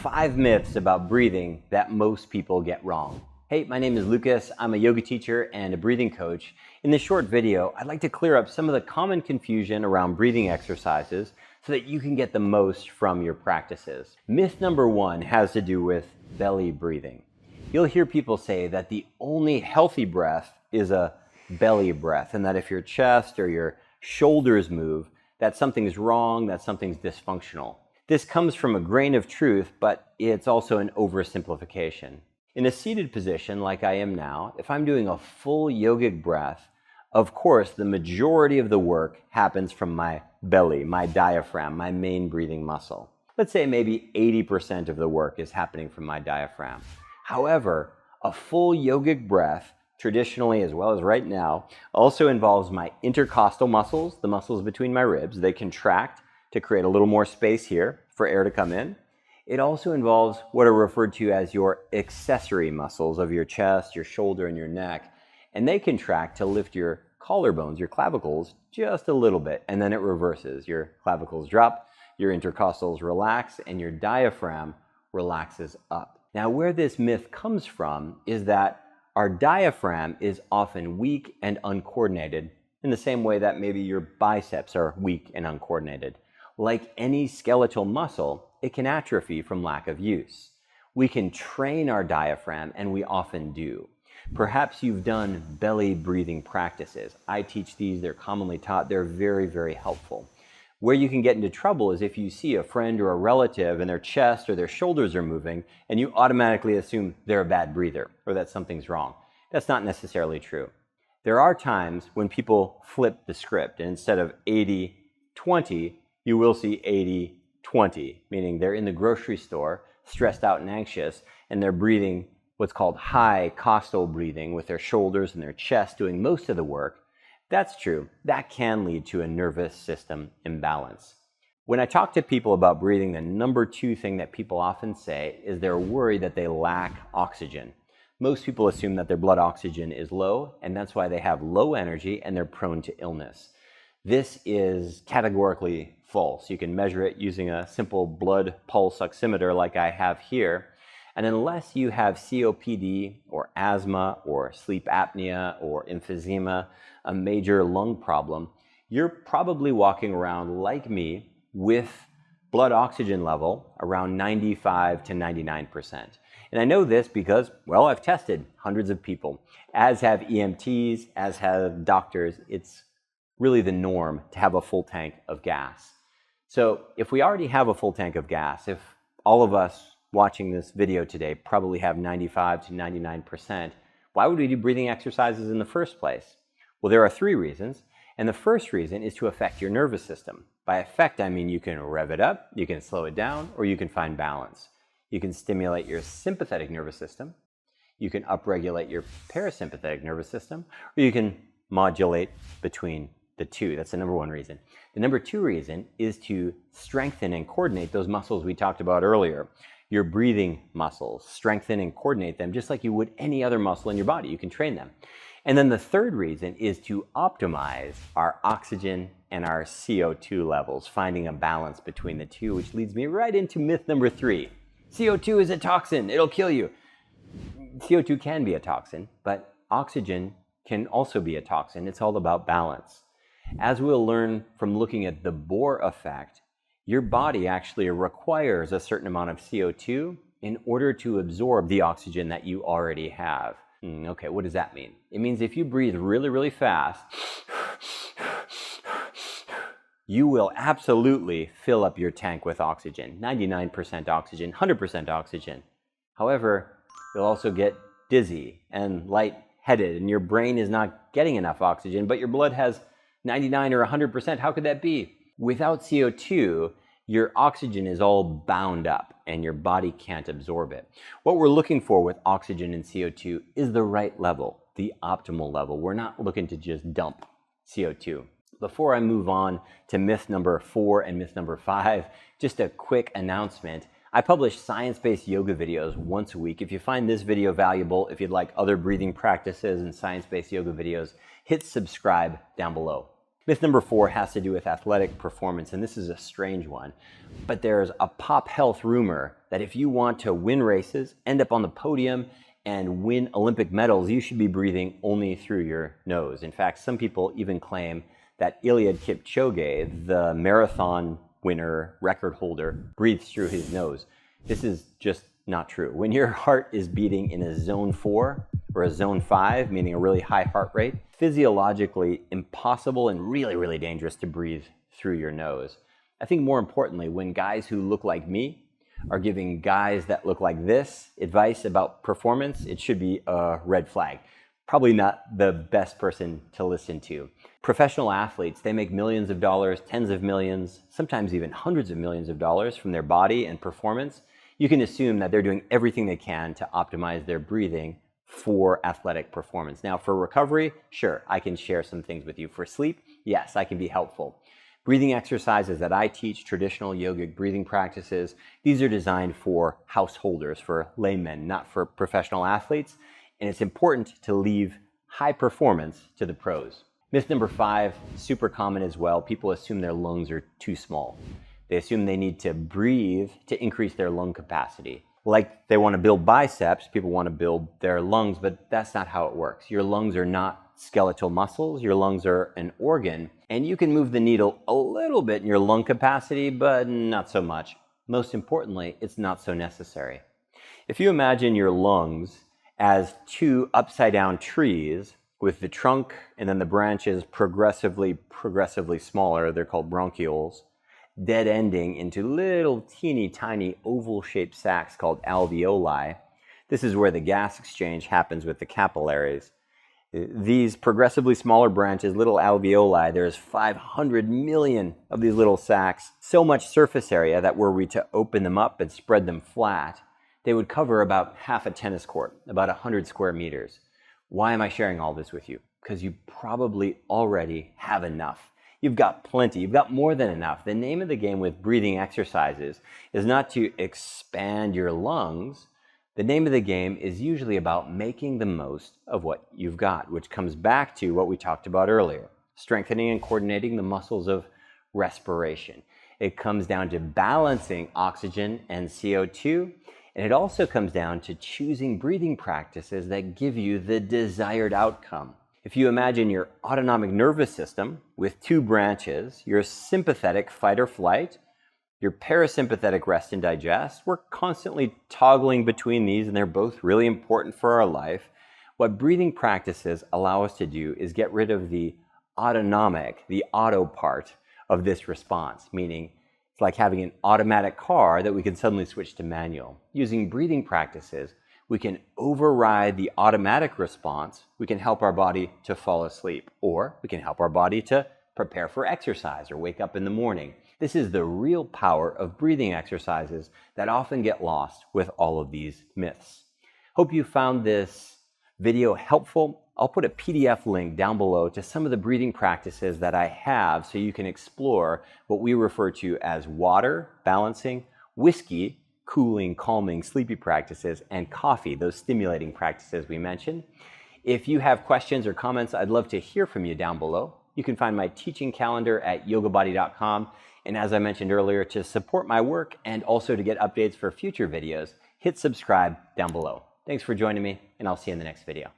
5 myths about breathing that most people get wrong. Hey, my name is Lucas. I'm a yoga teacher and a breathing coach. In this short video, I'd like to clear up some of the common confusion around breathing exercises so that you can get the most from your practices. Myth number 1 has to do with belly breathing. You'll hear people say that the only healthy breath is a belly breath, and that if your chest or your shoulders move, that something's wrong, that something's dysfunctional. This comes from a grain of truth, but it's also an oversimplification. In a seated position like I am now, if I'm doing a full yogic breath, of course, the majority of the work happens from my belly, my diaphragm, my main breathing muscle. Let's say maybe 80% of the work is happening from my diaphragm. However, a full yogic breath, traditionally as well as right now, also involves my intercostal muscles, the muscles between my ribs. They contract to create a little more space here for air to come in. It also involves what are referred to as your accessory muscles of your chest, your shoulder, and your neck. And they contract to lift your collarbones, your clavicles, just a little bit. And then it reverses. Your clavicles drop, your intercostals relax, and your diaphragm relaxes up. Now, where this myth comes from is that our diaphragm is often weak and uncoordinated in the same way that maybe your biceps are weak and uncoordinated. Like any skeletal muscle, it can atrophy from lack of use. We can train our diaphragm, and we often do. Perhaps you've done belly breathing practices. I teach these, they're commonly taught, they're very, very helpful. Where you can get into trouble is if you see a friend or a relative and their chest or their shoulders are moving, and you automatically assume they're a bad breather or that something's wrong. That's not necessarily true. There are times when people flip the script, and instead of 80-20, you will see 80-20, meaning they're in the grocery store, stressed out and anxious, and they're breathing what's called high costal breathing with their shoulders and their chest doing most of the work. That's true. That can lead to a nervous system imbalance. When I talk to people about breathing, the number 2 thing that people often say is they're worried that they lack oxygen. Most people assume that their blood oxygen is low, and that's why they have low energy and they're prone to illness. This is categorically false. You can measure it using a simple blood pulse oximeter like I have here. And unless you have COPD or asthma or sleep apnea or emphysema, a major lung problem, you're probably walking around like me with blood oxygen level around 95 to 99%. And I know this because, well, I've tested hundreds of people, as have EMTs, as have doctors. It's really the norm to have a full tank of gas. So if we already have a full tank of gas, if all of us watching this video today probably have 95 to 99%, why would we do breathing exercises in the first place? Well, there are 3 reasons, and the first reason is to affect your nervous system. By affect, I mean you can rev it up, you can slow it down, or you can find balance. You can stimulate your sympathetic nervous system, you can upregulate your parasympathetic nervous system, or you can modulate between the 2. That's the number 1 reason. The number 2 reason is to strengthen and coordinate those muscles we talked about earlier. Your breathing muscles, strengthen and coordinate them just like you would any other muscle in your body. You can train them. And then the third reason is to optimize our oxygen and our CO2 levels, finding a balance between the 2, which leads me right into myth number 3. CO2 is a toxin, it'll kill you. CO2 can be a toxin, but oxygen can also be a toxin. It's all about balance. As we'll learn from looking at the Bohr effect, your body actually requires a certain amount of CO2 in order to absorb the oxygen that you already have. Okay, what does that mean? It means if you breathe really, really fast, you will absolutely fill up your tank with oxygen, 99% oxygen, 100% oxygen. However, you'll also get dizzy and lightheaded, and your brain is not getting enough oxygen, but your blood has 99 or 100%. How could that be? Without CO2, your oxygen is all bound up and your body can't absorb it. What we're looking for with oxygen and CO2 is the right level, the optimal level. We're not looking to just dump CO2. Before I move on to myth number 4 and myth number 5, just a quick announcement. I publish science-based yoga videos once a week. If you find this video valuable, if you'd like other breathing practices and science-based yoga videos, hit subscribe down below. Myth number 4 has to do with athletic performance, and this is a strange one. But there's a pop health rumor that if you want to win races, end up on the podium, and win Olympic medals, you should be breathing only through your nose. In fact, some people even claim that Eliud Kipchoge, the marathon winner, record holder, breathes through his nose. This is just not true. When your heart is beating in a zone 4 or a zone 5, meaning a really high heart rate, physiologically impossible and really, really dangerous to breathe through your nose. I think more importantly, when guys who look like me are giving guys that look like this advice about performance, it should be a red flag. Probably not the best person to listen to. Professional athletes, they make millions of dollars, tens of millions, sometimes even hundreds of millions of dollars from their body and performance. You can assume that they're doing everything they can to optimize their breathing for athletic performance. Now, for recovery, sure, I can share some things with you. For sleep, yes, I can be helpful. Breathing exercises that I teach, traditional yogic breathing practices, these are designed for householders, for laymen, not for professional athletes. And it's important to leave high performance to the pros. Myth number 5, super common as well. People assume their lungs are too small. They assume they need to breathe to increase their lung capacity. Like they want to build biceps, people want to build their lungs, but that's not how it works. Your lungs are not skeletal muscles. Your lungs are an organ, and you can move the needle a little bit in your lung capacity, but not so much. Most importantly, it's not so necessary. If you imagine your lungs as 2 upside-down trees with the trunk and then the branches progressively smaller, they're called bronchioles, dead-ending into little teeny tiny oval-shaped sacs called alveoli. This is where the gas exchange happens with the capillaries. These progressively smaller branches, little alveoli, there's 500 million of these little sacs, so much surface area that were we to open them up and spread them flat, they would cover about half a tennis court, about 100 square meters. Why am I sharing all this with you? Because you probably already have enough. You've got plenty. You've got more than enough. The name of the game with breathing exercises is not to expand your lungs. The name of the game is usually about making the most of what you've got, which comes back to what we talked about earlier, strengthening and coordinating the muscles of respiration. It comes down to balancing oxygen and CO2, and it also comes down to choosing breathing practices that give you the desired outcome. If you imagine your autonomic nervous system with 2 branches, your sympathetic fight or flight, your parasympathetic rest and digest, we're constantly toggling between these, and they're both really important for our life. What breathing practices allow us to do is get rid of the autonomic, the auto part of this response, meaning it's like having an automatic car that we can suddenly switch to manual. Using breathing practices, we can override the automatic response. We can help our body to fall asleep, or we can help our body to prepare for exercise or wake up in the morning. This is the real power of breathing exercises that often get lost with all of these myths. Hope you found this video helpful. I'll put a PDF link down below to some of the breathing practices that I have so you can explore what we refer to as water, balancing, whiskey, cooling, calming, sleepy practices, and coffee, those stimulating practices we mentioned. If you have questions or comments, I'd love to hear from you down below. You can find my teaching calendar at yogabody.com. And as I mentioned earlier, to support my work and also to get updates for future videos, hit subscribe down below. Thanks for joining me, and I'll see you in the next video.